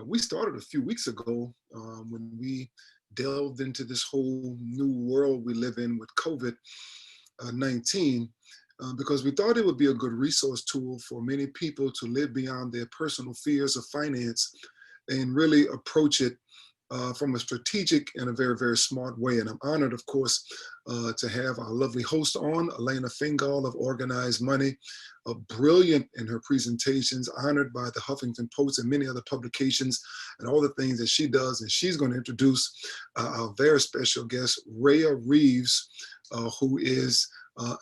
we started a few weeks ago when we delved into this whole new world we live in with COVID-19, because we thought it would be a good resource tool for many people to live beyond their personal fears of finance and really approach it from a strategic and a very, very smart way. And I'm honored, of course, to have our lovely host on, Elena Fingal of Organized Money, brilliant in her presentations, honored by the Huffington Post and many other publications and all the things that she does. And she's going to introduce our very special guest, Raya Reaves, who is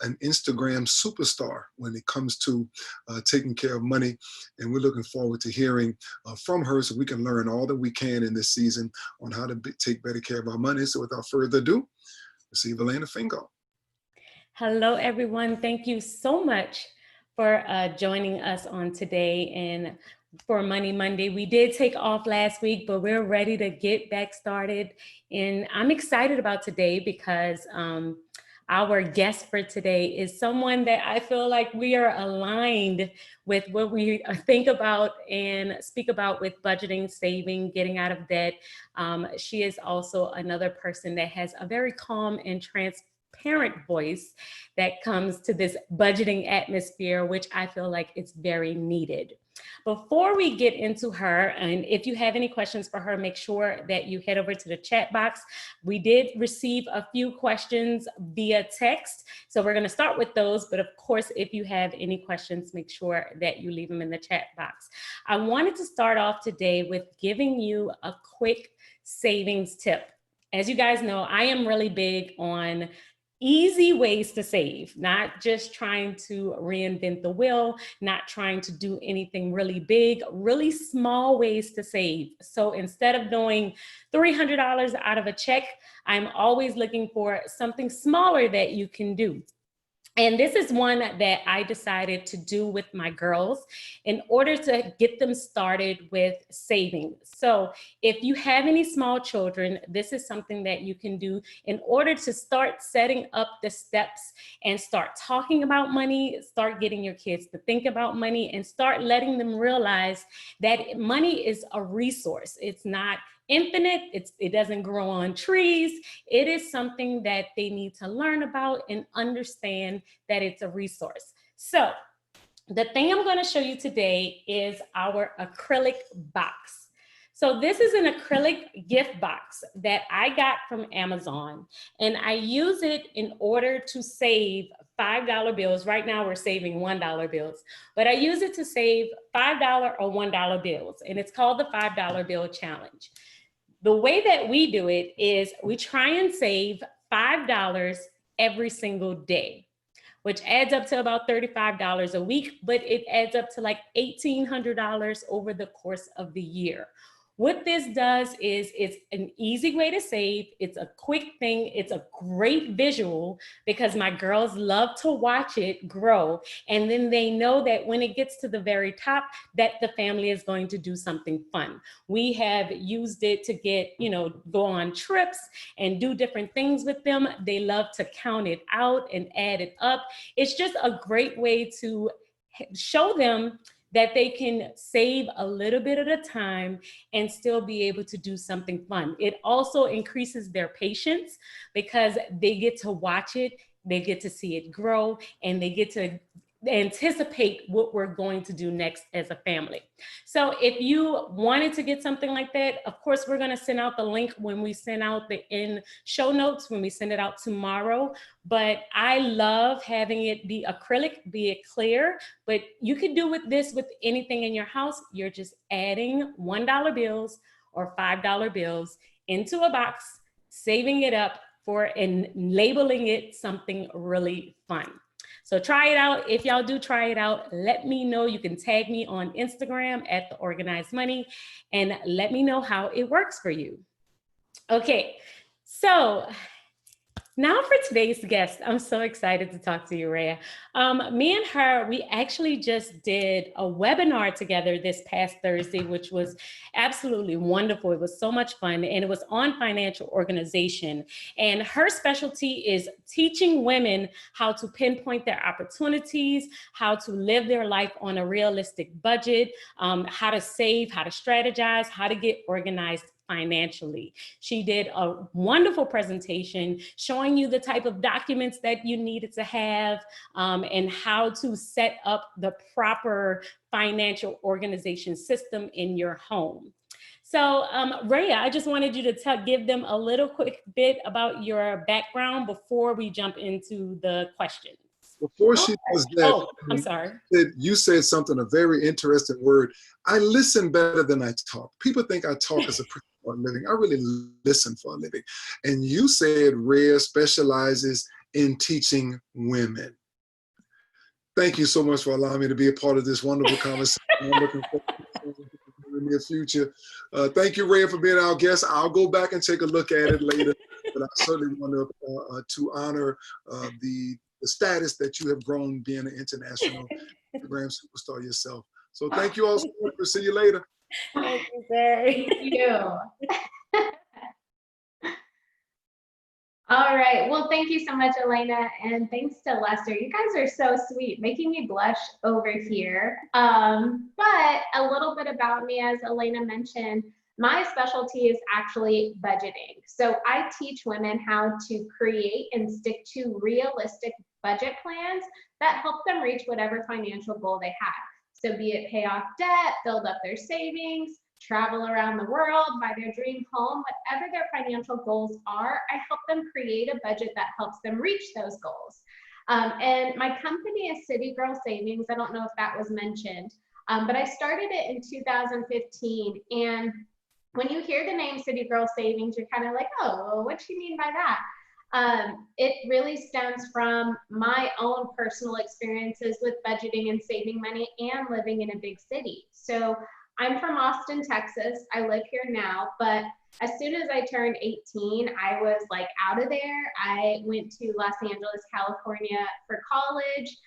an Instagram superstar when it comes to taking care of money. And we're looking forward to hearing from her so we can learn all that we can in this season on how to take better care of our money. So without further ado, receive Elena Fingal. Hello, everyone. Thank you so much for joining us on today and for Money Monday. We did take off last week, but we're ready to get back started. And I'm excited about today because our guest for today is someone that I feel like we are aligned with what we think about and speak about with budgeting, saving, getting out of debt. She is also another person that has a very calm and transparent voice that comes to this budgeting atmosphere, which I feel like it's very needed. Before we get into her, and if you have any questions for her, make sure that you head over to the chat box. We did receive a few questions via text, so we're going to start with those. But of course, if you have any questions, make sure that you leave them in the chat box. I wanted to start off today with giving you a quick savings tip. As you guys know, I am really big on easy ways to save, not just trying to reinvent the wheel, not trying to do anything really big, really small ways to save. So instead of doing $300 out of a check, I'm always looking for something smaller that you can do. And this is one that I decided to do with my girls in order to get them started with saving. So if you have any small children, this is something that you can do in order to start setting up the steps and start talking about money, start getting your kids to think about money, and start letting them realize that money is a resource. It's not infinite. It doesn't grow on trees. It is something that they need to learn about and understand that it's a resource. So the thing I'm going to show you today is our acrylic box. So this is an acrylic gift box that I got from Amazon, and I use it in order to save $5 bills. Right now we're saving $1 bills, but I use it to save $5 or $1 bills, and it's called the $5 bill challenge. The way that we do it is we try and save $5 every single day, which adds up to about $35 a week, but it adds up to like $1,800 over the course of the year. What this does is it's an easy way to save. It's a quick thing. It's a great visual because my girls love to watch it grow. And then they know that when it gets to the very top, that the family is going to do something fun. We have used it to get, go on trips and do different things with them. They love to count it out and add it up. It's just a great way to show them that they can save a little bit at a time and still be able to do something fun. It also increases their patience because they get to watch it, they get to see it grow, and they get to anticipate what we're going to do next as a family. So if you wanted to get something like that, of course, we're going to send out the link when we send out the in show notes, when we send it out tomorrow. But I love having it be acrylic, be it clear, but you can do with this with anything in your house. You're just adding $1 bills or $5 bills into a box, saving it up and labeling it something really fun. So try it out. If y'all do try it out, let me know. You can tag me on Instagram at The Organized Money and let me know how it works for you. Okay, so Now for today's guest, I'm so excited to talk to you, Raya. Me and her, we actually just did a webinar together this past Thursday, which was absolutely wonderful. It was so much fun, and it was on financial organization. And her specialty is teaching women how to pinpoint their opportunities, how to live their life on a realistic budget, how to save, how to strategize, how to get organized financially. She did a wonderful presentation showing you the type of documents that you needed to have, and how to set up the proper financial organization system in your home. So, Raya, I just wanted you to give them a little quick bit about your background before we jump into the questions. Before she does that, Oh, I'm sorry. you said something, a very interesting word. I listen better than I talk. People think I talk as a person for a living. I really listen for a living. And you said Rhea specializes in teaching women. Thank you so much for allowing me to be a part of this wonderful conversation. I'm looking forward to it in the near future. Thank you, Rhea, for being our guest. I'll go back and take a look at it later, but I certainly want to honor the status that you have grown being an international Instagram superstar yourself. So thank you all so much. We'll see you later. Thank you, sir. Thank you. All right. Well, thank you so much, Elena. And thanks to Lester. You guys are so sweet, making me blush over here. But a little bit about me, as Elena mentioned, my specialty is actually budgeting. So I teach women how to create and stick to realistic budget plans that help them reach whatever financial goal they have. So be it pay off debt, build up their savings, travel around the world, buy their dream home, whatever their financial goals are, I help them create a budget that helps them reach those goals. And my company is City Girl Savings. I don't know if that was mentioned, but I started it in 2015. And when you hear the name City Girl Savings, you're kind of like, oh, well, what do you mean by that? It really stems from my own personal experiences with budgeting and saving money and living in a big city. So I'm from Austin, Texas. I live here now, but as soon as I turned 18, I was like out of there. I went to Los Angeles, California for college,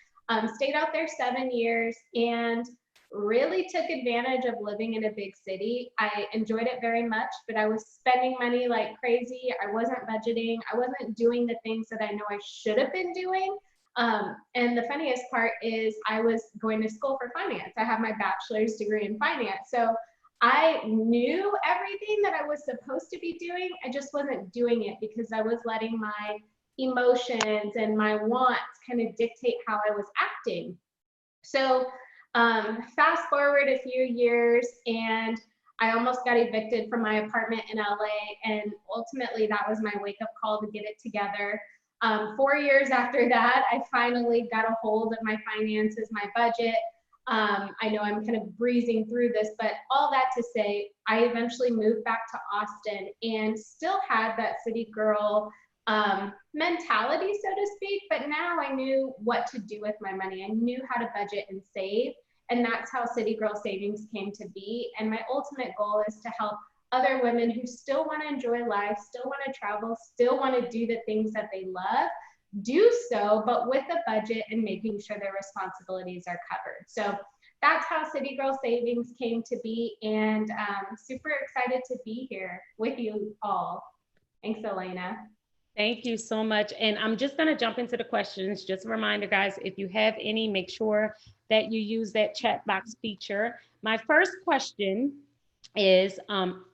stayed out there 7 years, and really took advantage of living in a big city. I enjoyed it very much, but I was spending money like crazy. I wasn't budgeting. I wasn't doing the things that I know I should have been doing. And the funniest part is I was going to school for finance. I have my bachelor's degree in finance. So I knew everything that I was supposed to be doing. I just wasn't doing it because I was letting my emotions and my wants kind of dictate how I was acting. So fast forward a few years, and I almost got evicted from my apartment in LA. And ultimately that was my wake up call to get it together. 4 years after that, I finally got a hold of my finances, my budget. I know I'm kind of breezing through this, but all that to say, I eventually moved back to Austin and still had that city girl mentality, so to speak, but now I knew what to do with my money. I knew how to budget and save, and that's how City Girl Savings came to be. And my ultimate goal is to help other women who still want to enjoy life, still want to travel, still want to do the things that they love, do so, but with a budget and making sure their responsibilities are covered. So that's how City Girl Savings came to be, and super excited to be here with you all. Thanks, Elena. Thank you so much. And I'm just going to jump into the questions. Just a reminder, guys, if you have any, make sure that you use that chat box feature. My first question is,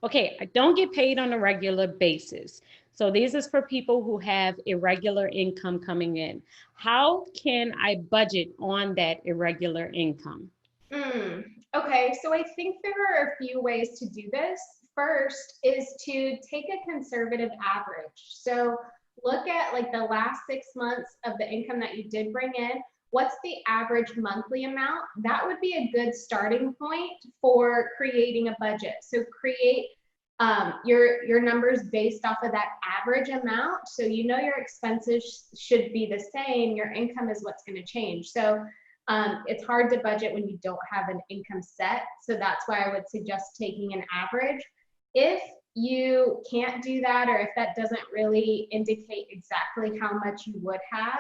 okay, I don't get paid on a regular basis. So this is for people who have irregular income coming in. How can I budget on that irregular income? Okay, so I think there are a few ways to do this. First is to take a conservative average. So look at like the last 6 months of the income that you did bring in. What's the average monthly amount? That would be a good starting point for creating a budget. So create your numbers based off of that average amount. So you know your expenses should be the same. Your income is what's going to change. So it's hard to budget when you don't have an income set. So that's why I would suggest taking an average. If you can't do that, or if that doesn't really indicate exactly how much you would have,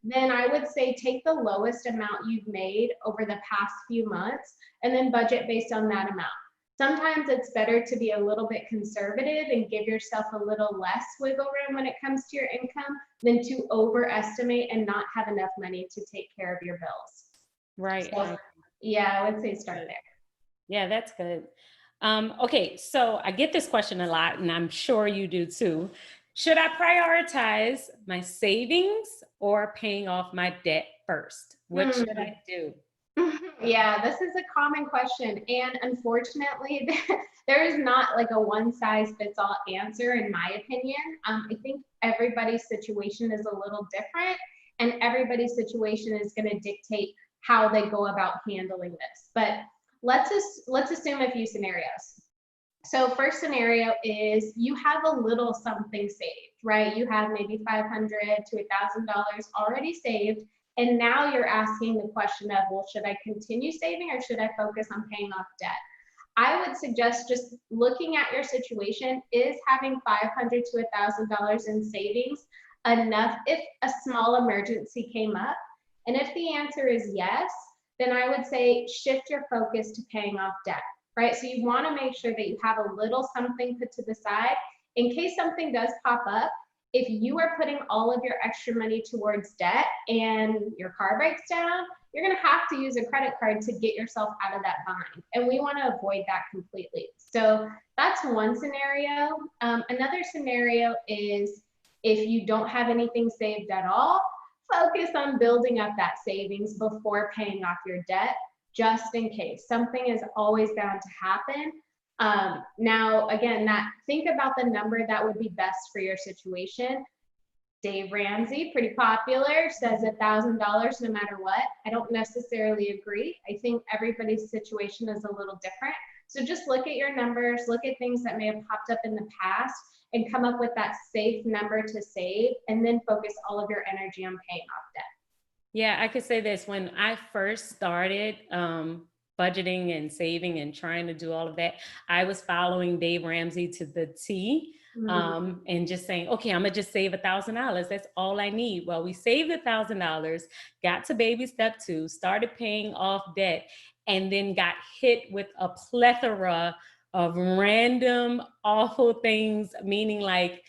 then I would say take the lowest amount you've made over the past few months and then budget based on that amount. Sometimes it's better to be a little bit conservative and give yourself a little less wiggle room when it comes to your income than to overestimate and not have enough money to take care of your bills. Right. So, yeah, I would say start there. Yeah, that's good. Okay, so I get this question a lot, and I'm sure you do too. Should I prioritize my savings or paying off my debt first? What should I do? Yeah, this is a common question. And unfortunately, there is not like a one size fits all answer, in my opinion. I think everybody's situation is a little different, and everybody's situation is going to dictate how they go about handling this. But let's assume a few scenarios. So first scenario is you have a little something saved, right? You have maybe $500 to $1,000 already saved. And now you're asking the question of, well, should I continue saving or should I focus on paying off debt? I would suggest just looking at your situation, is having $500 to $1,000 in savings enough if a small emergency came up? And if the answer is yes, then I would say shift your focus to paying off debt, right? So you want to make sure that you have a little something put to the side in case something does pop up. If you are putting all of your extra money towards debt and your car breaks down, you're going to have to use a credit card to get yourself out of that bind. And we want to avoid that completely. So that's one scenario. Another scenario is if you don't have anything saved at all, focus on building up that savings before paying off your debt, just in case. Something is always bound to happen. Now, again, think about the number that would be best for your situation. Dave Ramsey, pretty popular, says $1,000 no matter what. I don't necessarily agree. I think everybody's situation is a little different. So just look at your numbers, look at things that may have popped up in the past, and come up with that safe number to save, and then focus all of your energy on paying off debt. Yeah, I could say this. When I first started budgeting and saving and trying to do all of that, I was following Dave Ramsey to the T, and just saying, okay, I'm gonna just save $1,000. That's all I need. Well, we saved $1,000, got to baby step 2, started paying off debt, and then got hit with a plethora of random awful things, meaning like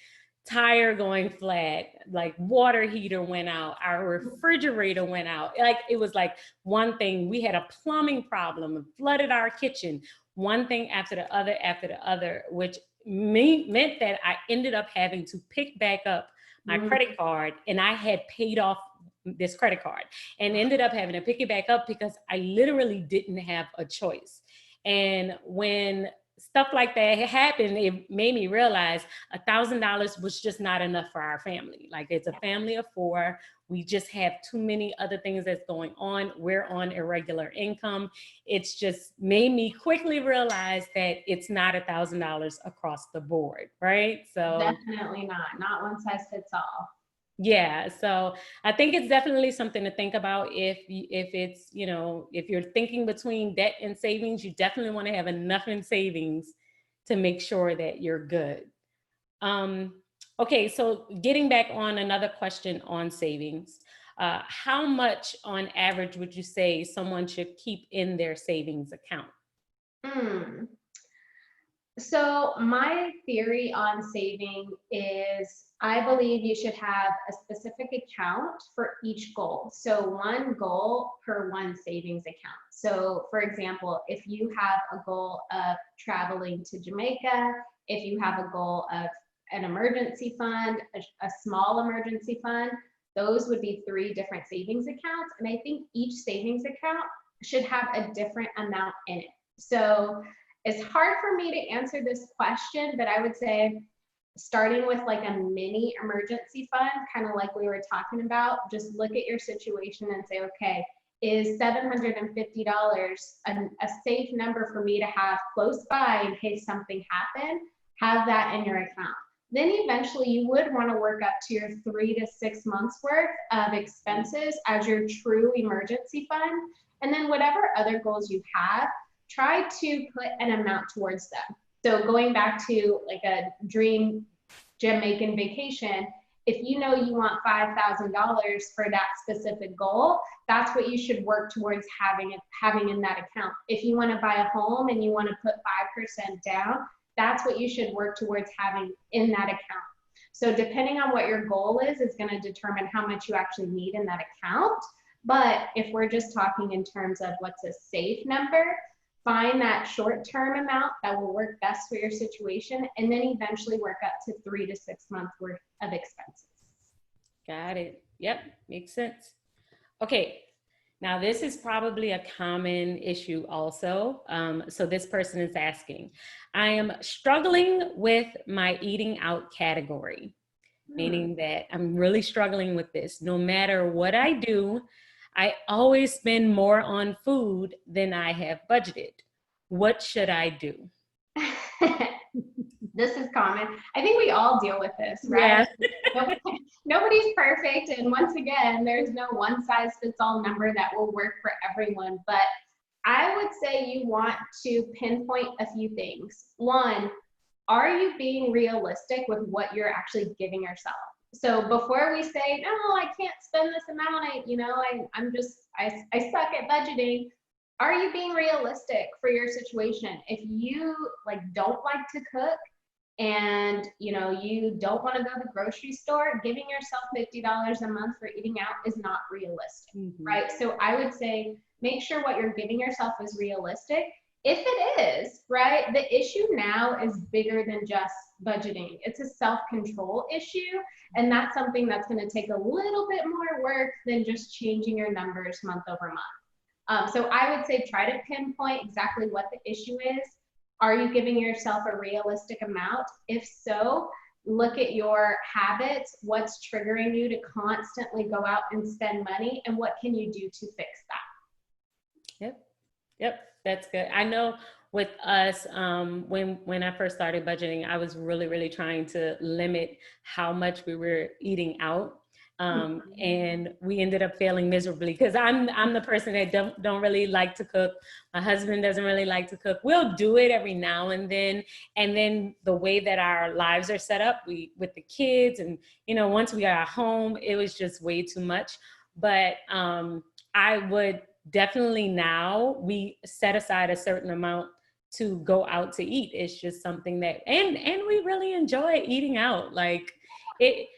tire going flat, like water heater went out, our refrigerator went out. Like it was like one thing. We had a plumbing problem, it flooded our kitchen, one thing after the other, which meant that I ended up having to pick back up my credit card, and I had paid off this credit card and ended up having to pick it back up because I literally didn't have a choice. And when stuff like that happened, it made me realize $1,000 was just not enough for our family. Like it's a family of 4. We just have too many other things that's going on. We're on irregular income. It's just made me quickly realize that it's not $1,000 across the board, right? So definitely not one size fits all. Yeah, so I think it's definitely something to think about. If it's, if you're thinking between debt and savings, you definitely want to have enough in savings to make sure that you're good. Okay, so getting back on another question on savings, how much on average would you say someone should keep in their savings account? So my theory on saving is I believe you should have a specific account for each goal. So one goal per one savings account. So for example, if you have a goal of traveling to Jamaica, if you have a goal of an emergency fund, a small emergency fund, those would be 3 different savings accounts. And I think each savings account should have a different amount in it. So it's hard for me to answer this question, but I would say starting with like a mini emergency fund, kind of like we were talking about, just look at your situation and say, okay, is $750 a safe number for me to have close by in case something happened? Have that in your account. Then eventually you would want to work up to your 3 to 6 months worth of expenses as your true emergency fund. And then whatever other goals you have, try to put an amount towards them. So going back to like a dream Jamaican vacation, if you know you want $5,000 for that specific goal, that's what you should work towards having in that account. If you want to buy a home and you want to put 5% down, that's what you should work towards having in that account. So depending on what your goal is going to determine how much you actually need in that account. But if we're just talking in terms of what's a safe number, find that short-term amount that will work best for your situation, and then eventually work up to 3 to 6 months worth of expenses. Got it. Yep, makes sense. Okay, now this is probably a common issue also. So this person is asking, I am struggling with my eating out category, meaning that I'm really struggling with this. No matter what I do, I always spend more on food than I have budgeted. What should I do? This is common. I think we all deal with this, right? Yeah. Nobody's perfect. And once again, there's no one size fits all number that will work for everyone. But I would say you want to pinpoint a few things. One, are you being realistic with what you're actually giving yourself? So before we say, no, I can't spend this amount, I suck at budgeting. Are you being realistic for your situation? If you don't like to cook and you don't want to go to the grocery store, giving yourself $50 a month for eating out is not realistic, right? So I would say make sure what you're giving yourself is realistic. If it is, right, the issue now is bigger than just budgeting. It's a self-control issue, and that's something that's going to take a little bit more work than just changing your numbers month over month. So I would say try to pinpoint exactly what the issue is. Are you giving yourself a realistic amount? If so, look at your habits, what's triggering you to constantly go out and spend money, and what can you do to fix that? Yep, that's good. I know with us, when I first started budgeting, I was really trying to limit how much we were eating out. And we ended up failing miserably because I'm the person that don't really like to cook. My husband doesn't really like to cook. We'll do it every now and then the way that our lives are set up, with the kids, and once we got home, it was just way too much. But I would definitely, now we set aside a certain amount to go out to eat. It's just something that, and we really enjoy eating out. Like it.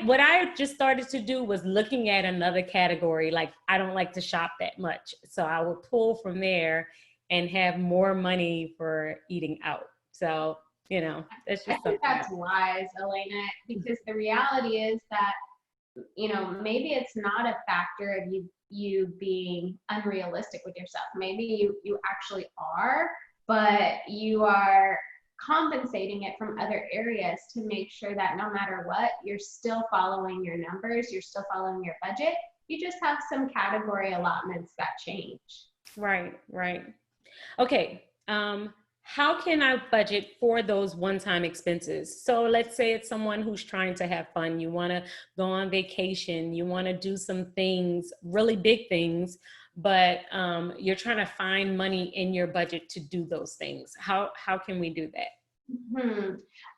What I just started to do was looking at another category. Like, I don't like to shop that much, so I would pull from there and have more money for eating out. So, that's just I think that's wise, Elena, because the reality is that, maybe it's not a factor of you being unrealistic with yourself. Maybe you actually are, but you are compensating it from other areas to make sure that no matter what, you're still following your numbers, you're still following your budget. You just have some category allotments that change. Right. Okay. How can I budget for those one-time expenses? So let's say it's someone who's trying to have fun. You want to go on vacation. You want to do some things, really big things, but you're trying to find money in your budget to do those things. How can we do that?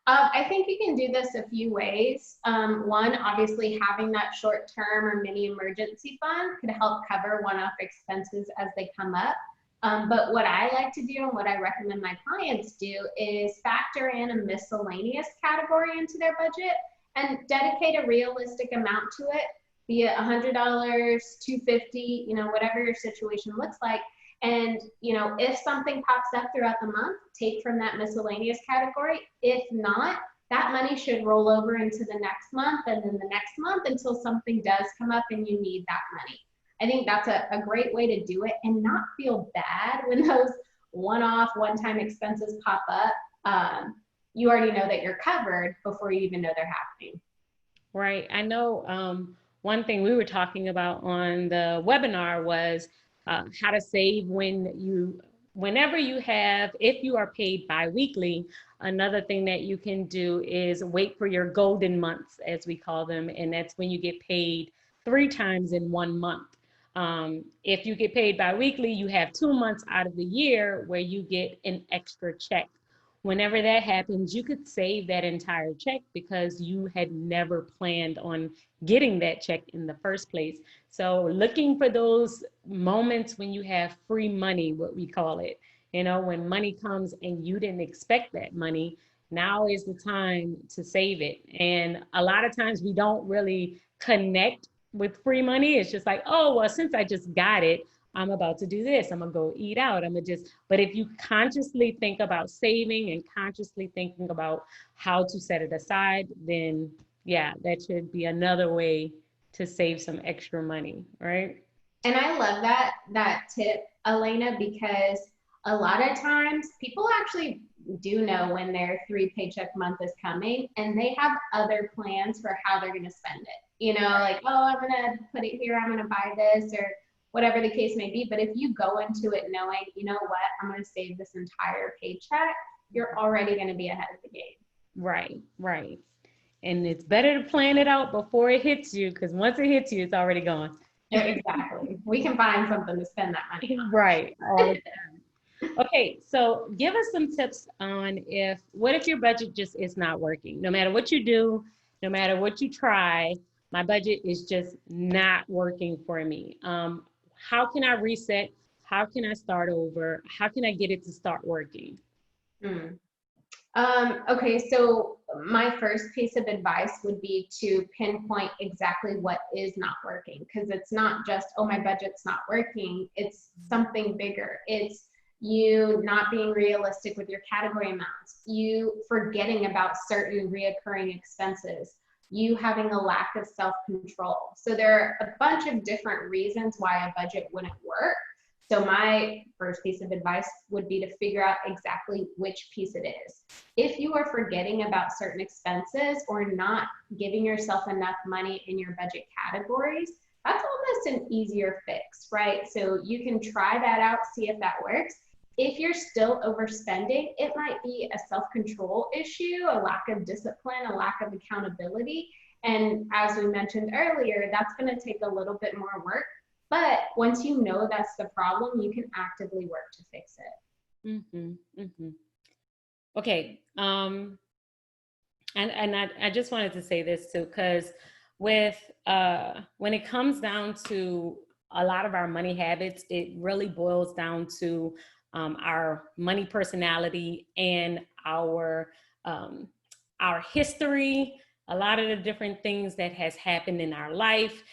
I think you can do this a few ways. One, obviously having that short-term or mini emergency fund could help cover one-off expenses as they come up. But what I like to do and what I recommend my clients do is factor in a miscellaneous category into their budget and dedicate a realistic amount to it, be it $100, $250, whatever your situation looks like. And, if something pops up throughout the month, take from that miscellaneous category. If not, that money should roll over into the next month and then the next month until something does come up and you need that money. I think that's a great way to do it and not feel bad when those one-time expenses pop up. You already know that you're covered before you even know they're happening. Right. I know one thing we were talking about on the webinar was how to save whenever you have, if you are paid bi-weekly. Another thing that you can do is wait for your golden months, as we call them, and that's when you get paid 3 times in 1 month. If you get paid bi-weekly, you have 2 months out of the year where you get an extra check. whenever that happens, you could save that entire check because you had never planned on getting that check in the first place. So looking for those moments when you have free money, what we call it, you know, when money comes and you didn't expect that money, now is the time to save it. And a lot of times we don't really connect with free money. It's just like, oh, well, since I just got it, I'm about to do this. I'm gonna go eat out. I'm gonna just, but if you consciously think about saving and consciously thinking about how to set it aside, then yeah, that should be another way to save some extra money, right? And I love that tip, Elena, because a lot of times people actually do know when their 3 paycheck month is coming and they have other plans for how they're going to spend it. You know, like, oh, I'm going to put it here, I'm going to buy this, or whatever the case may be. But if you go into it knowing, you know what, I'm going to save this entire paycheck, you're already going to be ahead of the game. Right, right. And it's better to plan it out before it hits you, because once it hits you, it's already gone. Exactly. We can find something to spend that money on. Right. All the time. Okay, so give us some tips on what if your budget just is not working? No matter what you do, no matter what you try, my budget is just not working for me. How can I reset? How can I start over? How can I get it to start working? Okay, so my first piece of advice would be to pinpoint exactly what is not working, because it's not just, oh, my budget's not working. It's something bigger. It's you not being realistic with your category amounts, you forgetting about certain reoccurring expenses, you having a lack of self-control. So there are a bunch of different reasons why a budget wouldn't work. So my first piece of advice would be to figure out exactly which piece it is. If you are forgetting about certain expenses or not giving yourself enough money in your budget categories, that's almost an easier fix, right? So you can try that out, see if that works. If you're still overspending, it might be a self-control issue, a lack of discipline, a lack of accountability. And as we mentioned earlier, that's going to take a little bit more work. But once you know that's the problem, you can actively work to fix it. Mm-hmm, mm-hmm. Okay. And I just wanted to say this too, because with when it comes down to a lot of our money habits, it really boils down to our money personality and our history, a lot of the different things that has happened in our life,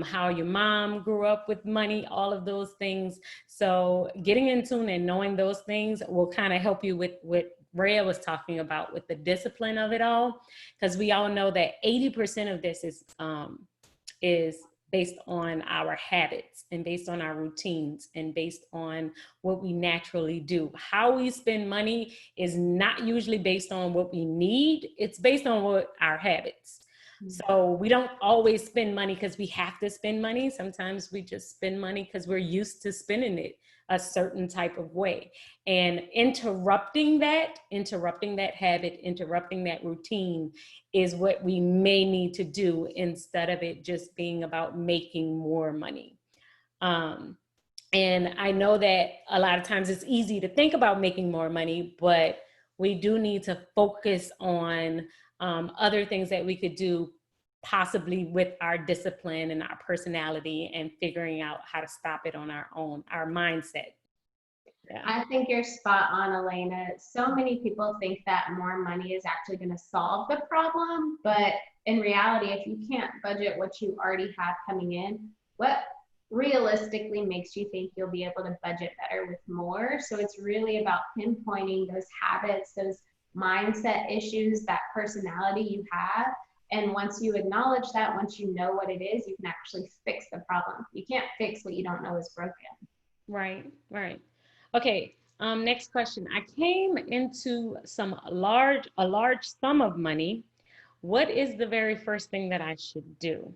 how your mom grew up with money, all of those things. So getting in tune and knowing those things will kind of help you with what Raya was talking about with the discipline of it all, because we all know that 80% of this is based on our habits and based on our routines and based on what we naturally do. How we spend money is not usually based on what we need. It's based on what our habits. So we don't always spend money because we have to spend money. Sometimes we just spend money because we're used to spending it a certain type of way. And interrupting that habit, interrupting that routine is what we may need to do instead of it just being about making more money. And I know that a lot of times it's easy to think about making more money, but we do need to focus on other things that we could do, possibly with our discipline and our personality, and figuring out how to stop it on our own, our mindset. Yeah. I think you're spot on, Elena. So many people think that more money is actually going to solve the problem, but in reality, if you can't budget what you already have coming in, what realistically makes you think you'll be able to budget better with more? So it's really about pinpointing those habits, those mindset issues, that personality you have. And once you acknowledge that, once you know what it is, you can actually fix the problem. You can't fix what you don't know is broken. Right, right. Okay, next question. I came into a large sum of money. What is the very first thing that I should do?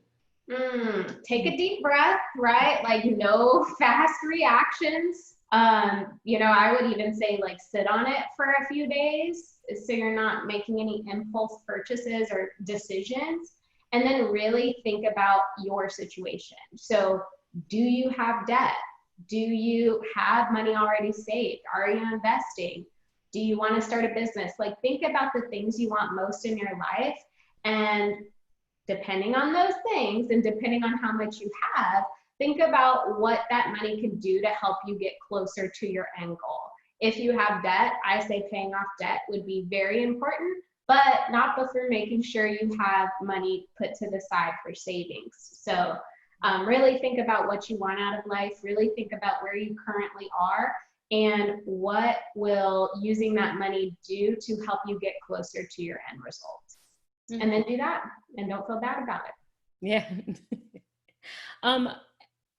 Take a deep breath, right? Like no fast reactions. I would even say like sit on it for a few days so you're not making any impulse purchases or decisions. And then really think about your situation. So do you have debt? Do you have money already saved? Are you investing? Do you want to start a business? Like, think about the things you want most in your life, and depending on those things and depending on how much you have, think about what that money can do to help you get closer to your end goal. If you have debt, I say paying off debt would be very important, but not before making sure you have money put to the side for savings. So really think about what you want out of life, really think about where you currently are, and what will using that money do to help you get closer to your end result. And then do that, and don't feel bad about it. Yeah.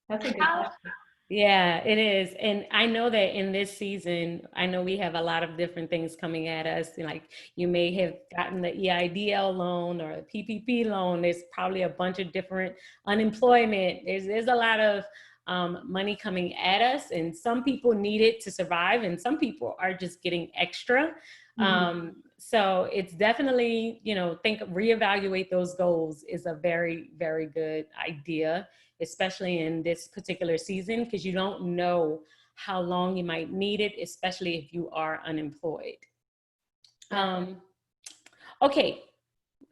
That's a good question. Yeah, it is. And I know that in this season, I know we have a lot of different things coming at us. Like, you may have gotten the EIDL loan or a PPP loan. There's probably a bunch of different unemployment. There's a lot of money coming at us, and some people need it to survive, and some people are just getting extra. So it's definitely, reevaluate those goals is a very, very good idea, especially in this particular season, because you don't know how long you might need it, especially if you are unemployed. Okay,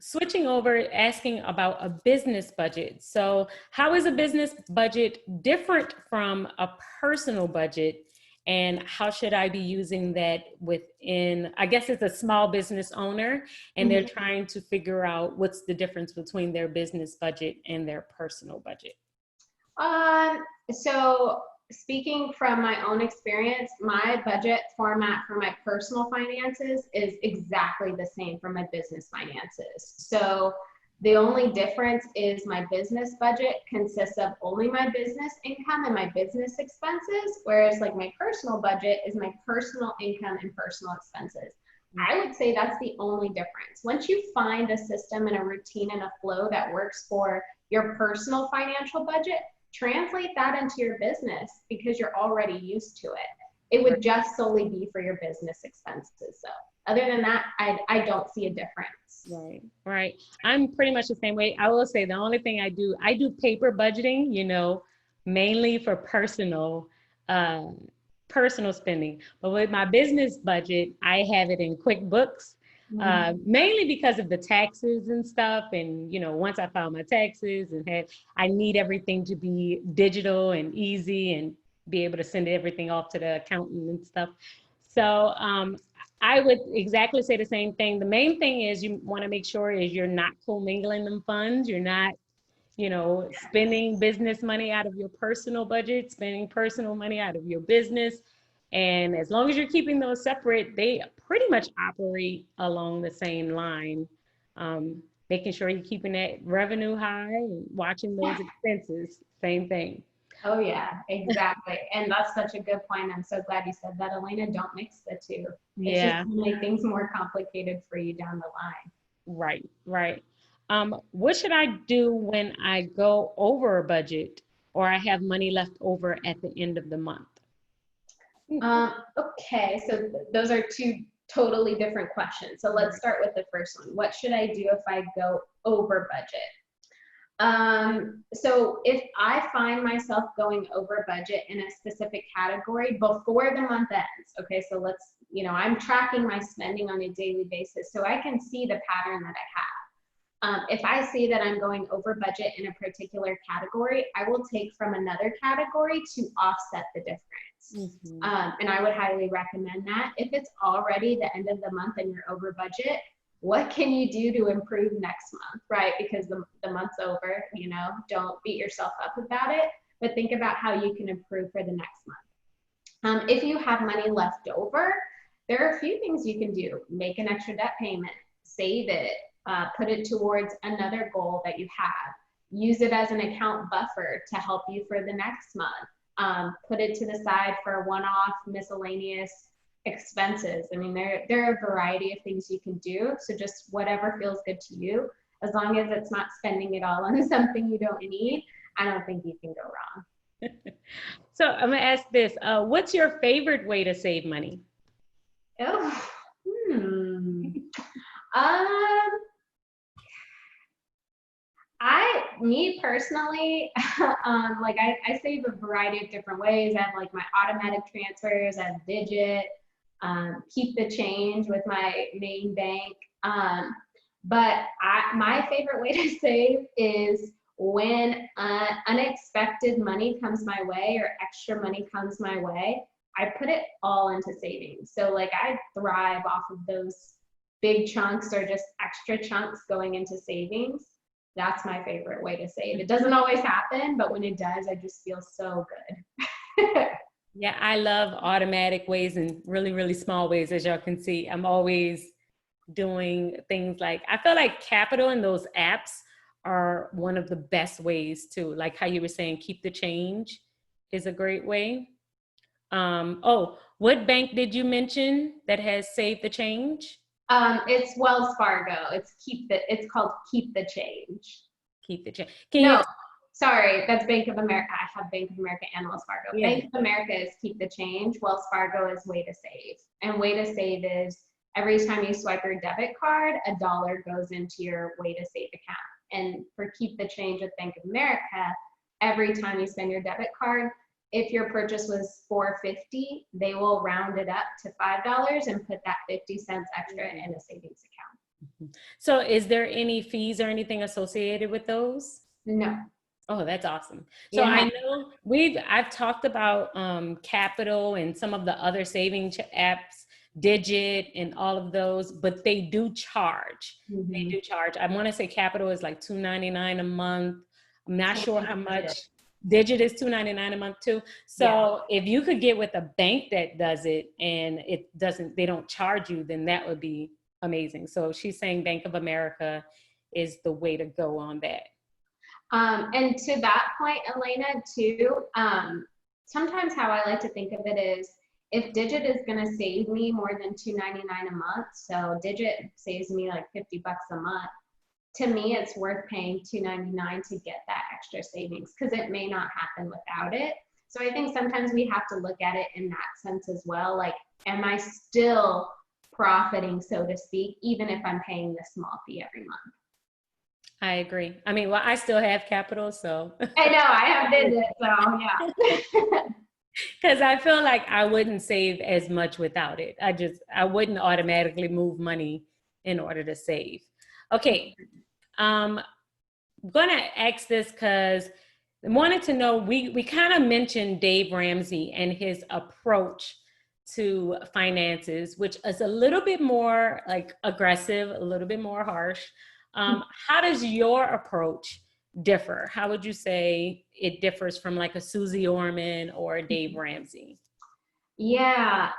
switching over, asking about a business budget. So how is a business budget different from a personal budget? And how should I be using that within, I guess it's a small business owner, and they're trying to figure out what's the difference between their business budget and their personal budget? So speaking from my own experience, my budget format for my personal finances is exactly the same for my business finances. So the only difference is my business budget consists of only my business income and my business expenses, whereas like my personal budget is my personal income and personal expenses. I would say that's the only difference. Once you find a system and a routine and a flow that works for your personal financial budget, translate that into your business because you're already used to it. It would just solely be for your business expenses. So other than that, I don't see a difference. Right. I'm pretty much the same way. I will say the only thing I do paper budgeting, mainly for personal spending. But with my business budget, I have it in QuickBooks. Mainly because of the taxes and stuff. And, once I file my taxes I need everything to be digital and easy and be able to send everything off to the accountant and stuff. So I would exactly say the same thing. The main thing is you want to make sure is you're not commingling them funds. You're not, spending business money out of your personal budget, spending personal money out of your business. And as long as you're keeping those separate, they pretty much operate along the same line. Making sure you're keeping that revenue high and watching those expenses, same thing. Oh yeah, exactly. And that's such a good point. I'm so glad you said that, Elena. Don't mix the two. It's just gonna make things more complicated for you down the line. Right. What should I do when I go over a budget or I have money left over at the end of the month? Okay, so those are two totally different questions. So let's start with the first one. What should I do if I go over budget? So if I find myself going over budget in a specific category before the month ends, okay, so let's, I'm tracking my spending on a daily basis so I can see the pattern that I have. If I see that I'm going over budget in a particular category, I will take from another category to offset the difference. And I would highly recommend that. If it's already the end of the month and you're over budget, what can you do to improve next month, right? Because the month's over, don't beat yourself up about it, but think about how you can improve for the next month. If you have money left over, there are a few things you can do. Make an extra debt payment, save it, put it towards another goal that you have. Use it as an account buffer to help you for the next month. Put it to the side for one-off miscellaneous expenses. I mean, there are a variety of things you can do. So just whatever feels good to you, as long as it's not spending it all on something you don't need, I don't think you can go wrong. So I'm gonna ask this, what's your favorite way to save money? Me personally, I save a variety of different ways. I have like my automatic transfers, I have Digit. keep the change with my main bank. But my favorite way to save is when unexpected money comes my way or extra money comes my way, I put it all into savings. So like I thrive off of those big chunks or just extra chunks going into savings. That's my favorite way to save. It doesn't always happen, but when it does, I just feel so good. Yeah, I love automatic ways and really, really small ways, as y'all can see. I'm always doing things like, I feel like Capital and those apps are one of the best ways too. Like how you were saying, keep the change is a great way. Oh, what bank did you mention that has saved the change? It's Wells Fargo. It's called Keep the Change. Keep the change. No, sorry, that's Bank of America. I have Bank of America and Wells Fargo. Yeah. Bank of America is Keep the Change. Wells Fargo is Way to Save. And Way to Save is every time you swipe your debit card, $1 goes into your Way to Save account. And for Keep the Change with Bank of America, every time you spend your debit card, if your purchase was $4.50, they will round it up to $5 and put that 50 cents extra in a savings account. So is there any fees or anything associated with those? No. Oh, that's awesome. So yeah. I know I've talked about Capital and some of the other saving apps, Digit and all of those, but they do charge. Mm-hmm. They do charge. I want to say Capital is like $2.99 a month. I'm not sure how much. Digit is $2.99 a month too. So yeah. If you could get with a bank that does it and they don't charge you, then that would be amazing. So she's saying Bank of America is the way to go on that. And to that point, Elena, too, sometimes how I like to think of it is if Digit is going to save me more than $2.99 a month, so Digit saves me like $50 a month, to me, it's worth paying $2.99 to get that extra savings because it may not happen without it. So I think sometimes we have to look at it in that sense as well. Like, am I still profiting, so to speak, even if I'm paying this small fee every month? I agree. I mean, well, I still have Capital, so. I know, I have Digit, so yeah. Because I feel like I wouldn't save as much without it. I wouldn't automatically move money in order to save. Okay. I'm going to ask this because I wanted to know, we kind of mentioned Dave Ramsey and his approach to finances, which is a little bit more like aggressive, a little bit more harsh. How does your approach differ? How would you say it differs from like a Susie Orman or a Dave Ramsey? Yeah.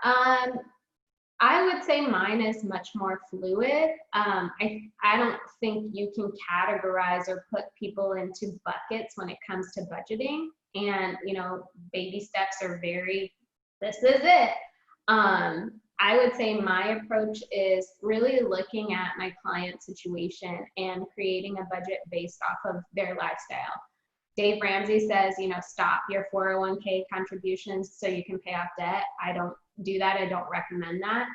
I would say mine is much more fluid. I don't think you can categorize or put people into buckets when it comes to budgeting. And, baby steps are this is it. I would say my approach is really looking at my client situation and creating a budget based off of their lifestyle. Dave Ramsey says, stop your 401k contributions so you can pay off debt. I don't do that. I don't recommend that.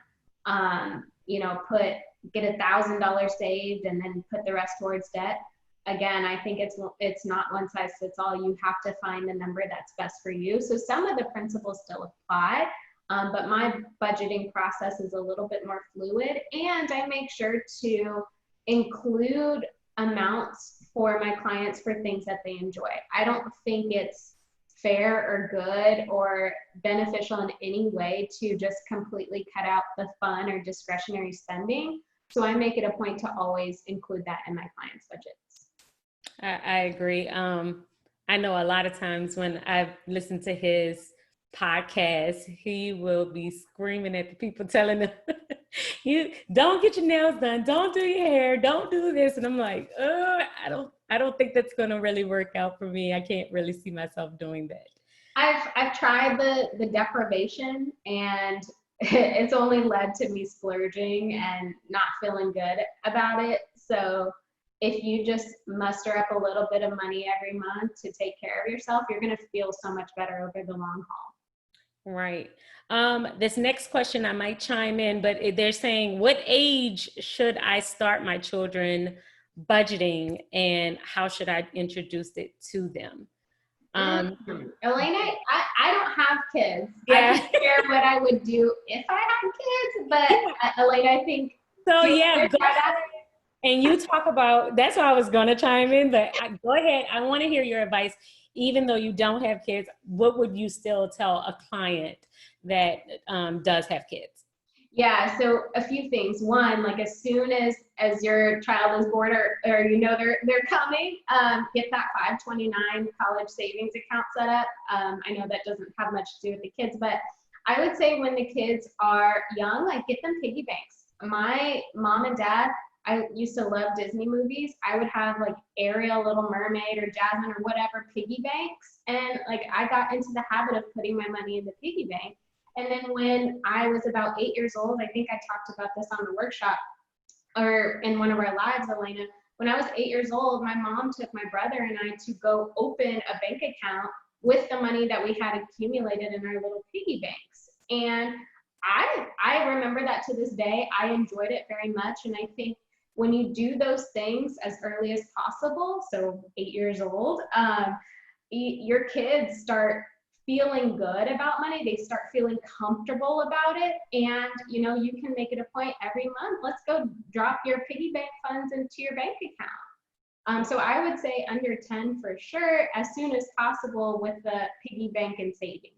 Get $1,000 saved and then put the rest towards debt. Again, I think it's not one size fits all. You have to find the number that's best for you. So some of the principles still apply, but my budgeting process is a little bit more fluid, and I make sure to include amounts for my clients for things that they enjoy. I don't think it's fair or good or beneficial in any way to just completely cut out the fun or discretionary spending. So I make it a point to always include that in my clients' budgets. I agree. I know a lot of times when I've listened to his podcast, he will be screaming at the people telling them, you don't get your nails done, don't do your hair, don't do this. And I'm like, I don't think that's going to really work out for me. I can't really see myself doing that. I've tried the deprivation, and it's only led to me splurging and not feeling good about it. So if you just muster up a little bit of money every month to take care of yourself, you're going to feel so much better over the long haul. Right. This next question, I might chime in, but they're saying, what age should I start my children budgeting and how should I introduce it to them? Elena, I don't have kids. Yeah. I can share what I would do if I had kids, but Elena, I think. So yeah, go ahead. and you talk about, that's why I was gonna chime in, but go ahead. I wanna hear your advice. Even though you don't have kids, what would you still tell a client that does have kids? Yeah, so a few things. One, like as soon as your child is born, or you know they're coming, get that 529 college savings account set up. I know that doesn't have much to do with the kids, but I would say when the kids are young, like get them piggy banks. My mom and dad, I used to love Disney movies. I would have like Ariel, Little Mermaid, or Jasmine, or whatever piggy banks, and like I got into the habit of putting my money in the piggy bank. And then when I was about 8 years old, I think I talked about this on the workshop or in one of our lives, Elena. When I was 8 years old, my mom took my brother and I to go open a bank account with the money that we had accumulated in our little piggy banks. And I remember that to this day. I enjoyed it very much. And I think when you do those things as early as possible, so 8 years old, your kids start feeling good about money. They start feeling comfortable about it. And, you know, you can make it a point every month. Let's go drop your piggy bank funds into your bank account. So I would say under 10 for sure, as soon as possible with the piggy bank and saving.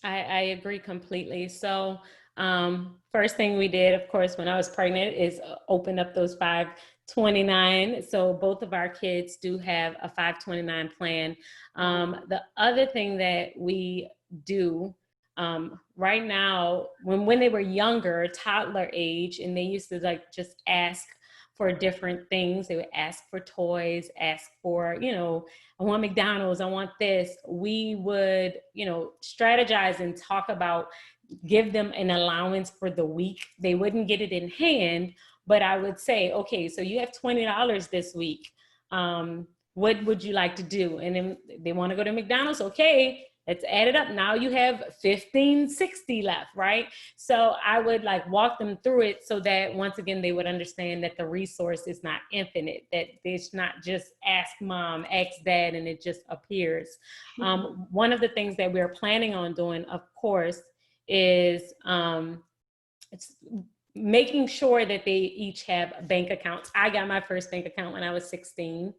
I agree completely. So first thing we did, of course, when I was pregnant is open up those 529. So both of our kids do have a 529 plan. The other thing that we do right now, when they were younger, toddler age, and they used to like just ask for different things. They would ask for toys, ask for, you know, I want McDonald's, I want this. We would, you know, strategize and talk about, give them an allowance for the week. They wouldn't get it in hand, but I would say, okay, so you have $20 this week. What would you like to do? And then they want to go to McDonald's. Okay, let's add it up. Now you have $15.60 left, right? So I would like walk them through it so that once again, they would understand that the resource is not infinite, that it's not just ask mom, ask dad, and it just appears. One of the things that we're planning on doing, of course, is it's making sure that they each have bank accounts. I got my first bank account when I was 16.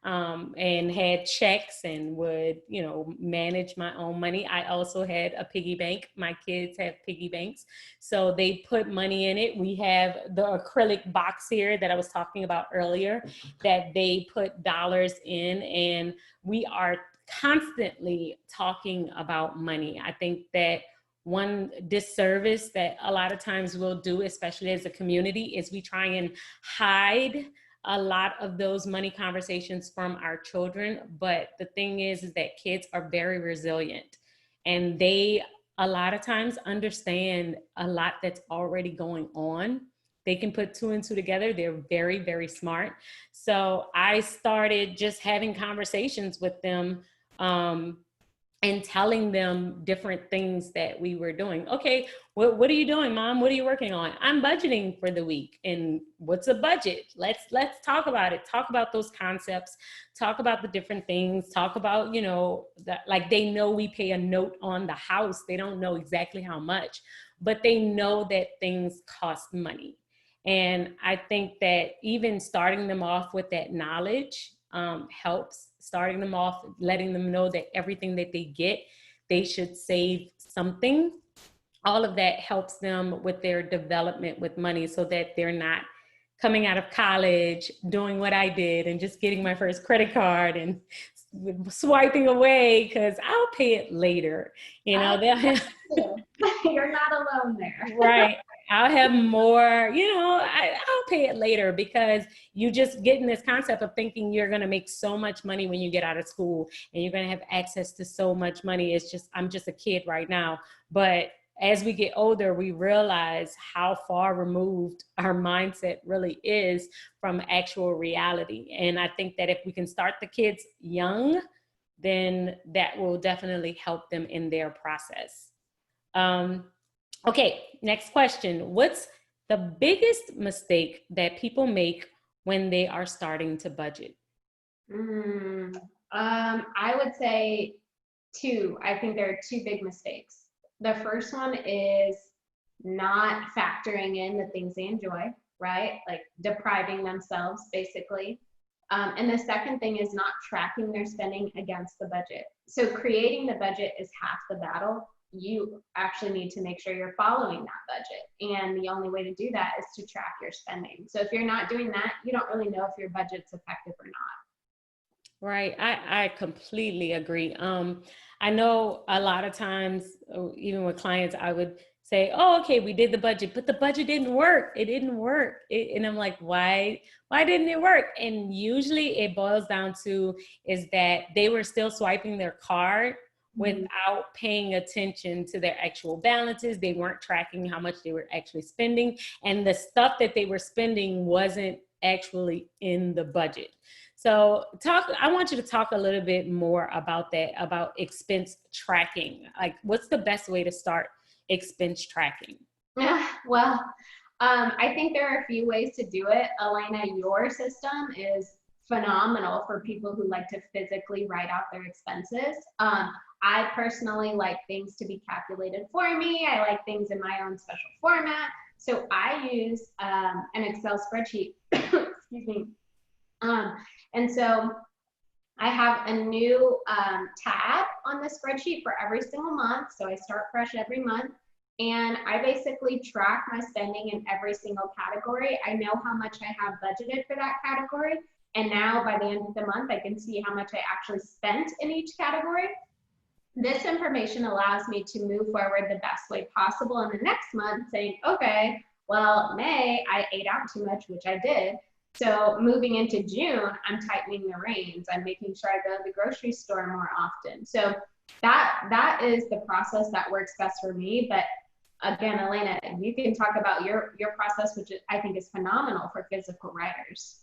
And had checks and would, you know, manage my own money. I also had a piggy bank. My kids have piggy banks. So they put money in it. We have the acrylic box here that I was talking about earlier that they put dollars in, and we are constantly talking about money. I think that one disservice that a lot of times we'll do, especially as a community, is we try and hide a lot of those money conversations from our children. But the thing is that kids are very resilient, and they a lot of times understand a lot that's already going on. They can put two and two together. They're very, very smart. So I started just having conversations with them, and telling them different things that we were doing. Okay, what are you doing, mom? What are you working on? I'm budgeting for the week. And what's a budget? Let's talk about it. Talk about those concepts. Talk about the different things. Talk about, you know, that, like, they know we pay a note on the house. They don't know exactly how much, but they know that things cost money. And I think that even starting them off with that knowledge helps. Starting them off, letting them know that everything that they get, they should save something. All of that helps them with their development with money, so that they're not coming out of college doing what I did and just getting my first credit card and swiping away because I'll pay it later. You know, you're not alone there. Right. I'll have more, you know, I'll pay it later, because you just get in this concept of thinking you're going to make so much money when you get out of school and you're going to have access to so much money. It's just, I'm just a kid right now. But as we get older, we realize how far removed our mindset really is from actual reality. And I think that if we can start the kids young, then that will definitely help them in their process. Okay, next question. What's the biggest mistake that people make when they are starting to budget? I would say two. I think there are two big mistakes. The first one is not factoring in the things they enjoy, right? Like depriving themselves, basically. And the second thing is not tracking their spending against the budget. So creating the budget is half the battle. You actually need to make sure you're following that budget. And the only way to do that is to track your spending. So if you're not doing that, you don't really know if your budget's effective or not. Right. I completely agree. I know a lot of times, even with clients, I would say, oh, okay, we did the budget, but the budget didn't work. It didn't work. And I'm like, why didn't it work? And usually it boils down to is that they were still swiping their card without paying attention to their actual balances. They weren't tracking how much they were actually spending. And the stuff that they were spending wasn't actually in the budget. So I want you to talk a little bit more about that, about expense tracking. Like, what's the best way to start expense tracking? Well, I think there are a few ways to do it. Elena, your system is phenomenal for people who like to physically write out their expenses. I personally like things to be calculated for me. I like things in my own special format. So I use an Excel spreadsheet, excuse me. And so I have a new tab on the spreadsheet for every single month. So I start fresh every month. And I basically track my spending in every single category. I know how much I have budgeted for that category. And now by the end of the month, I can see how much I actually spent in each category. This information allows me to move forward the best way possible in the next month, saying, okay, well, May, I ate out too much, which I did. So moving into June, I'm tightening the reins. I'm making sure I go to the grocery store more often. So that is the process that works best for me. But again, Elena, you can talk about your process, which I think is phenomenal for physical writers.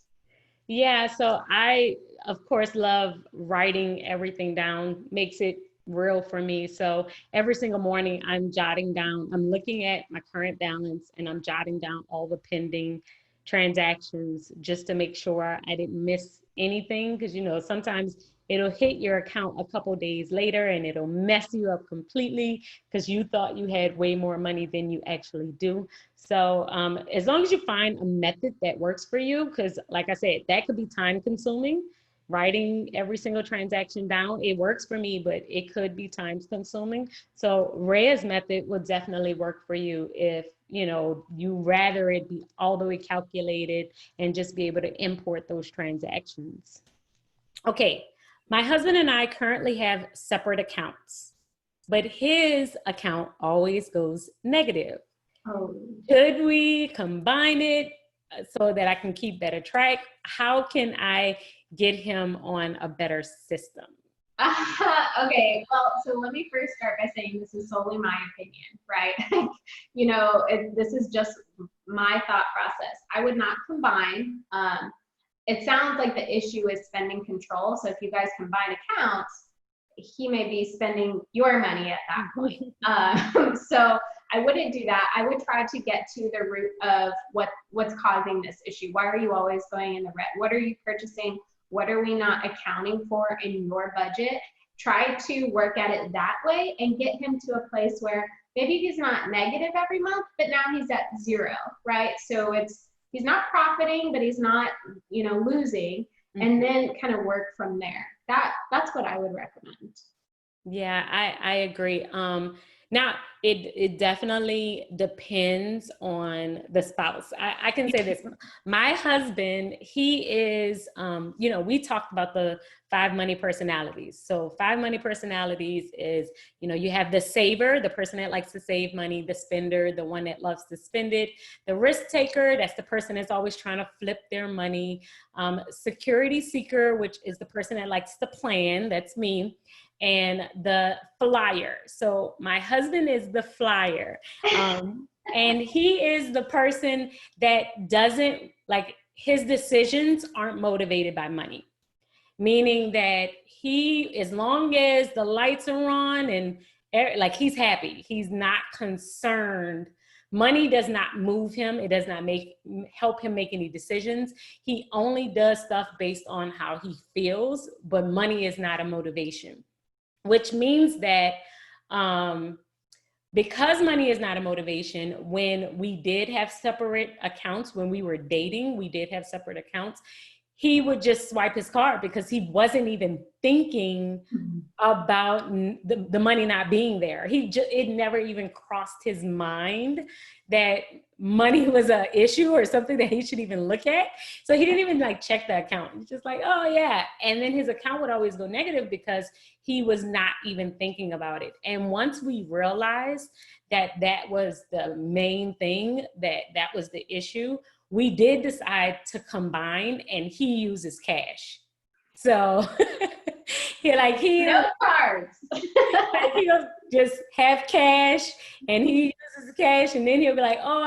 Yeah, so I, of course, love writing everything down, makes it real for me. So every single morning I'm jotting down, I'm looking at my current balance and I'm jotting down all the pending transactions just to make sure I didn't miss anything. Because, you know, sometimes it'll hit your account a couple days later and it'll mess you up completely because you thought you had way more money than you actually do. So as long as you find a method that works for you, because like I said, that could be time consuming. Writing every single transaction down, it works for me, but it could be time consuming. So Raya's method would definitely work for you if, you know, you rather it be all the way calculated and just be able to import those transactions. Okay, my husband and I currently have separate accounts, but his account always goes negative. Oh. Should we combine it so that I can keep better track? How can I get him on a better system? Okay, well, so let me first start by saying this is solely my opinion, right? You know, this is just my thought process. I would not combine. It sounds like the issue is spending control. So if you guys combine accounts, he may be spending your money at that point. So I wouldn't do that. I would try to get to the root of what's causing this issue. Why are you always going in the red? What are you purchasing? What are we not accounting for in your budget? Try to work at it that way and get him to a place where maybe he's not negative every month, but now he's at zero, right? So he's not profiting, but he's not, you know, losing, and then kind of work from there. That's what I would recommend. Yeah, I agree. Now it definitely depends on the spouse. I can say this, my husband, he is, you know, we talked about the 5 money personalities. So 5 money personalities is, you know, you have the saver, the person that likes to save money, the spender, the one that loves to spend it, the risk taker, that's the person that's always trying to flip their money, security seeker, which is the person that likes to plan, that's me, and the flyer. So my husband is the flyer. And he is the person that doesn't, like, his decisions aren't motivated by money. Meaning that he, as long as the lights are on and like, he's happy, he's not concerned money does not move him. It does not help him make any decisions. He only does stuff based on how he feels, but money is not a motivation, which means that because money is not a motivation, when we did have separate accounts, when we were dating, we did have separate accounts, he would just swipe his card because he wasn't even thinking about the money not being there. It never even crossed his mind that money was an issue or something that he should even look at. So he didn't even like check the account. He's just like, oh yeah. And then his account would always go negative because he was not even thinking about it. And once we realized that that was the main thing, that was the issue, we did decide to combine, and he uses cash. So no cards. like he'll just have cash, and he uses cash, and then he'll be like, oh,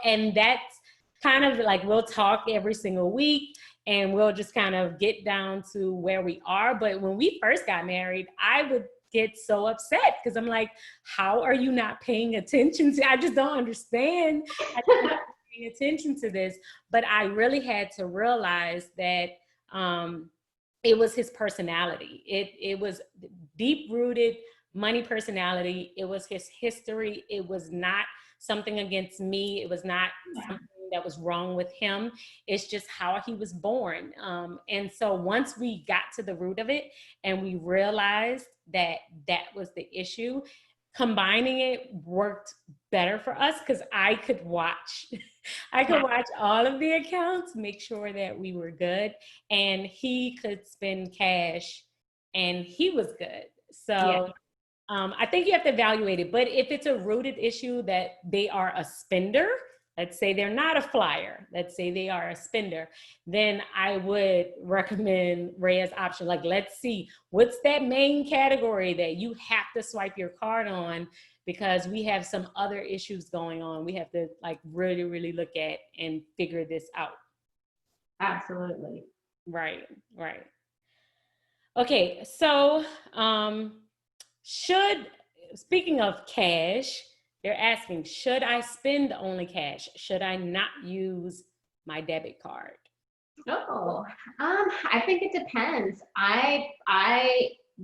and that's kind of like, we'll talk every single week, and we'll just kind of get down to where we are. But when we first got married, I would get so upset because I'm like, how are you not paying attention to? I just don't understand. I don't paying attention to this. But I really had to realize that it was his personality. It was deep-rooted money personality. It was his history. It was not something against me. It was not something that was wrong with him. It's just how he was born. And so once we got to the root of it and we realized that that was the issue, combining it worked better for us because I could watch all of the accounts, make sure that we were good, and he could spend cash and he was good. So I think you have to evaluate it. But if it's a rooted issue that they are a spender, let's say they're not a flyer, let's say they are a spender, then I would recommend Raya's option. Like, let's see, what's that main category that you have to swipe your card on, because we have some other issues going on. We have to like really, really look at and figure this out. Absolutely. Right. Okay, so speaking of cash, they're asking, should I spend only cash? Should I not use my debit card? Oh, I think it depends. I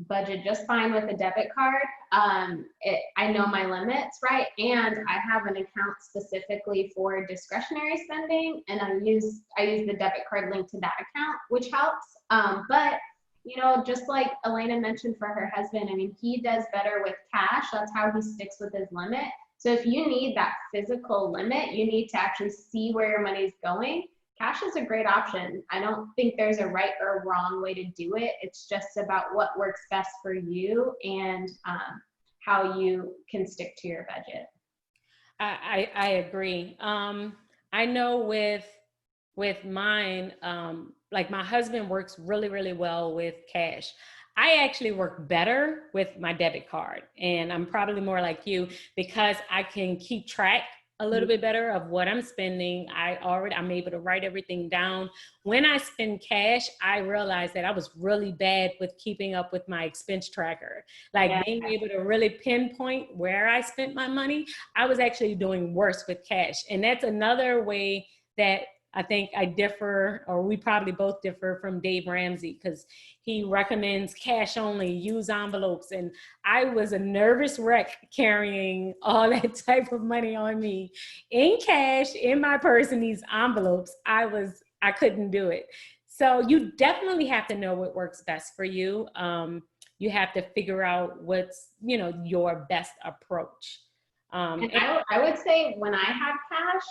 budget just fine with a debit card. I know my limits, right? And I have an account specifically for discretionary spending, and I use the debit card linked to that account, which helps. But just like Elena mentioned for her husband, I mean, he does better with cash. That's how he sticks with his limit. So if you need that physical limit, you need to actually see where your money's going. Cash is a great option. I don't think there's a right or wrong way to do it. It's just about what works best for you and how you can stick to your budget. I agree. I know with mine, like my husband works really, really well with cash. I actually work better with my debit card, and I'm probably more like you because I can keep track a little bit better of what I'm spending. I'm able to write everything down. When I spend cash, I realized that I was really bad with keeping up with my expense tracker. Like being able to really pinpoint where I spent my money, I was actually doing worse with cash. And that's another way that I think I differ, or we probably both differ from Dave Ramsey, because he recommends cash only, use envelopes. And I was a nervous wreck carrying all that type of money on me in cash, in my purse, in these envelopes. I couldn't do it. So you definitely have to know what works best for you. You have to figure out what's, your best approach. And I would say when I have cash,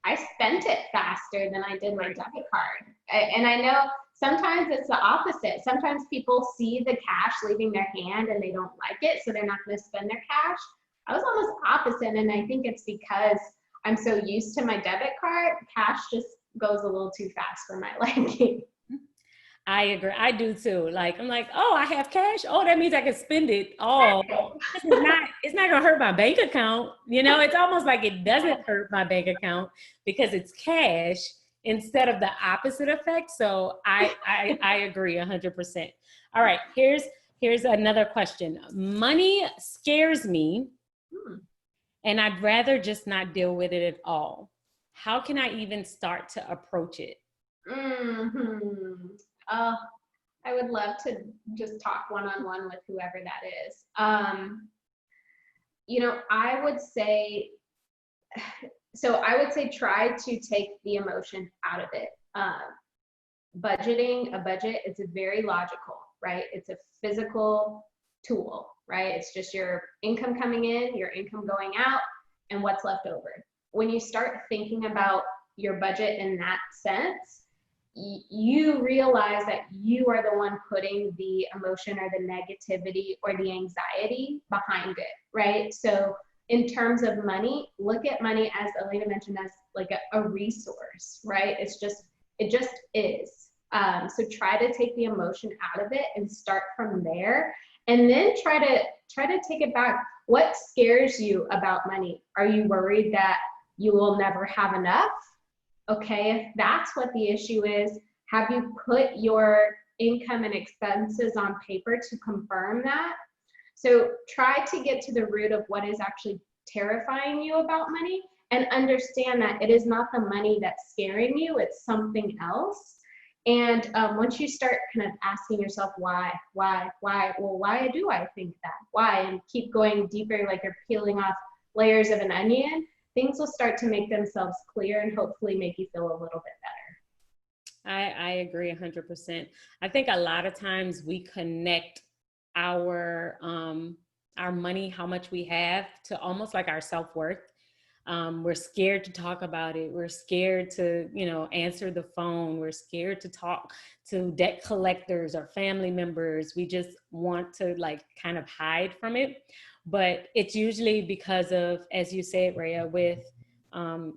I spent it faster than I did my debit card. And I know sometimes it's the opposite. Sometimes people see the cash leaving their hand and they don't like it, so they're not going to spend their cash. I was almost opposite, and I think it's because I'm so used to my debit card. Cash just goes a little too fast for my liking. I agree. I do too. Like, I'm like, oh, I have cash. Oh, that means I can spend it all. It's not going to hurt my bank account. It's almost like it doesn't hurt my bank account because it's cash instead of the opposite effect. So I agree 100%. All right. Here's another question. Money scares me. and I'd rather just not deal with it at all. How can I even start to approach it? Mm-hmm. I would love to just talk one-on-one with whoever that is. I would say, try to take the emotion out of it. Budgeting a budget, it's a very logical, right? It's a physical tool, right? It's just your income coming in, your income going out, and what's left over. When you start thinking about your budget in that sense, you realize that you are the one putting the emotion or the negativity or the anxiety behind it, right? So in terms of money, look at money, as Elena mentioned, as like a resource, right? It just is. So try to take the emotion out of it and start from there, and then try to take it back. What scares you about money? Are you worried that you will never have enough? Okay, if that's what the issue is, have you put your income and expenses on paper to confirm that? So try to get to the root of what is actually terrifying you about money, and understand that it is not the money that's scaring you, it's something else. And once you start kind of asking yourself why, well, why do I think that? Why? And keep going deeper, like you're peeling off layers of an onion, things will start to make themselves clear and hopefully make you feel a little bit better. I agree 100%. I think a lot of times we connect our money, how much we have, to almost like our self-worth. We're scared to talk about it. We're scared to, answer the phone. We're scared to talk to debt collectors or family members. We just want to like kind of hide from it. But it's usually because of, as you said, Raya, with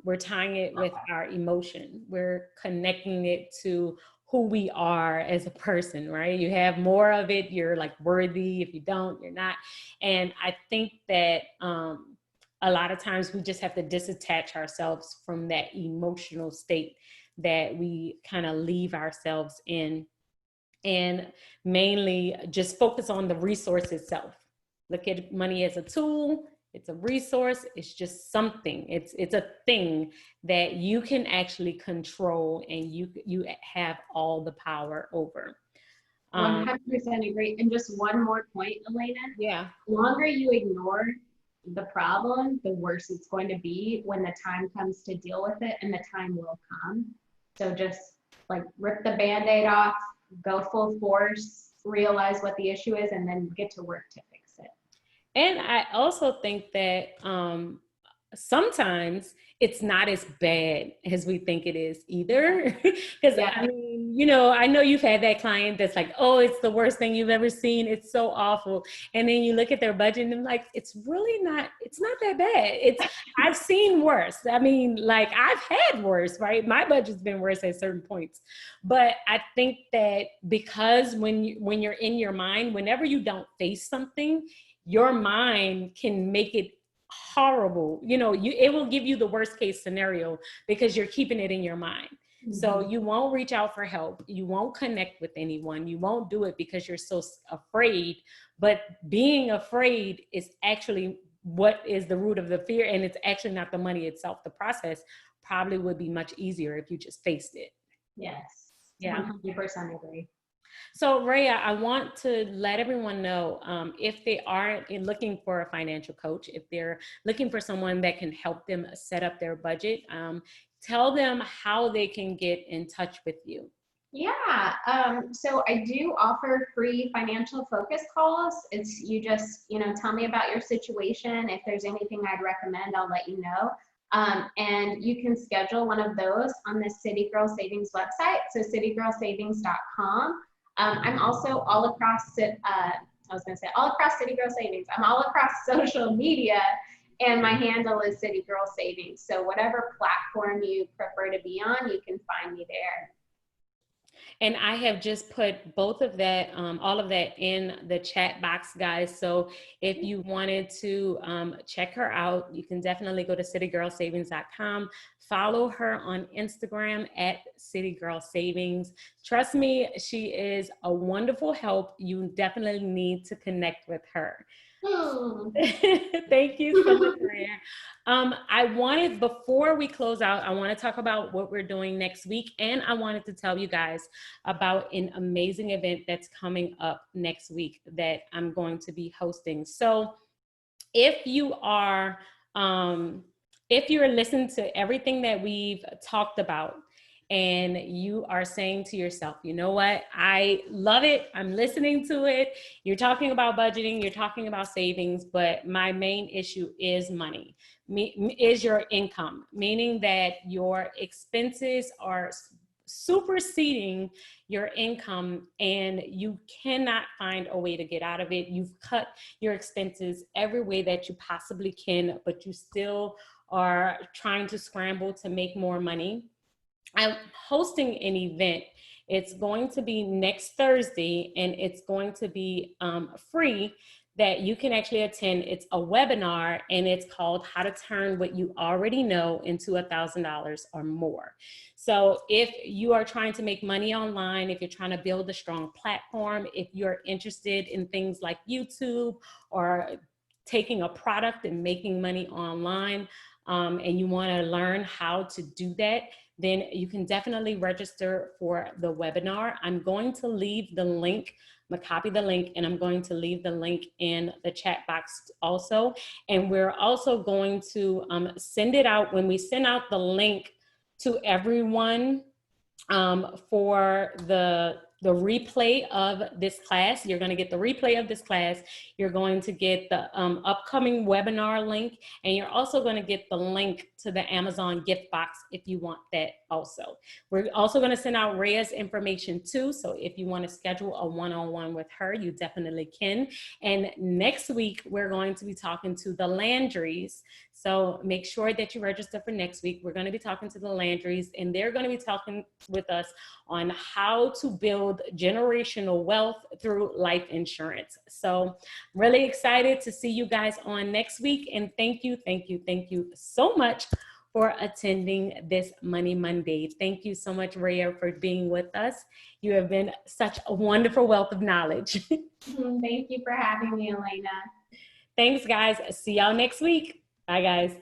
we're tying it with our emotion. We're connecting it to who we are as a person, right? You have more of it, you're like worthy. If you don't, you're not. And I think that a lot of times we just have to disattach ourselves from that emotional state that we kind of leave ourselves in, and mainly just focus on the resource itself. Look at money as a tool. It's a resource. It's just something. It's a thing that you can actually control, and you have all the power over. 100% agree. And just one more point, Elena. Yeah. The longer you ignore the problem, the worse it's going to be when the time comes to deal with it, and the time will come. So just like rip the Band-Aid off, go full force, realize what the issue is, and then get to work to fix it. And I also think that sometimes it's not as bad as we think it is either. Because Yeah. I mean, I know you've had that client that's like, oh, it's the worst thing you've ever seen. It's so awful. And then you look at their budget and like, it's not that bad. I've seen worse. I mean, like I've had worse, right? My budget's been worse at certain points. But I think that because when you're in your mind, whenever you don't face something, your mind can make it horrible. It will give you the worst case scenario because you're keeping it in your mind. Mm-hmm. So you won't reach out for help. You won't connect with anyone. You won't do it because you're so afraid. But being afraid is actually what is the root of the fear. And it's actually not the money itself. The process probably would be much easier if you just faced it. Yes. Yeah. 100% agree. So Raya, I want to let everyone know if they are looking for a financial coach, if they're looking for someone that can help them set up their budget, tell them how they can get in touch with you. Yeah, so I do offer free financial focus calls. It's you just, tell me about your situation. If there's anything I'd recommend, I'll let you know. And you can schedule one of those on the City Girl Savings website, so citygirlsavings.com. I'm also all across all across City Girl Savings. I'm all across social media, and my handle is City Girl Savings. So whatever platform you prefer to be on, you can find me there. And I have just put both of that, all of that in the chat box, guys. So if you wanted to check her out, you can definitely go to citygirlsavings.com. Follow her on Instagram at citygirlsavings. Trust me, she is a wonderful help. You definitely need to connect with her. Hmm. Thank you so much, Raya. I wanted, before we close out, I want to talk about what we're doing next week. And I wanted to tell you guys about an amazing event that's coming up next week that I'm going to be hosting. So if you are, if you're listening to everything that we've talked about, and you are saying to yourself, you know what, I love it, I'm listening to it, you're talking about budgeting, you're talking about savings, but my main issue is money, is your income, meaning that your expenses are superseding your income and you cannot find a way to get out of it. You've cut your expenses every way that you possibly can, but you still are trying to scramble to make more money. I'm hosting an event. It's going to be next Thursday, and it's going to be free that you can actually attend. It's a webinar, and it's called How to Turn What You Already Know into $1,000 or More. So if you are trying to make money online, if you're trying to build a strong platform, if you're interested in things like YouTube or taking a product and making money online, and you want to learn how to do that, then you can definitely register for the webinar. I'm going to leave the link, I'm gonna copy the link, and I'm going to leave the link in the chat box also. And we're also going to send it out, when we send out the link to everyone for the replay of this class. You're going to get the replay of this class. You're going to get the upcoming webinar link, and you're also going to get the link to the Amazon gift box if you want that also. We're also going to send out Raya's information too, so if you want to schedule a one-on-one with her, you definitely can. And next week, we're going to be talking to the Landrys. So make sure that you register for next week. We're going to be talking to the Landrys, and they're going to be talking with us on how to build generational wealth through life insurance. So really excited to see you guys on next week. And thank you so much for attending this Money Monday. Thank you so much, Raya, for being with us. You have been such a wonderful wealth of knowledge. Thank you for having me, Elena. Thanks, guys. See y'all next week. Bye, guys.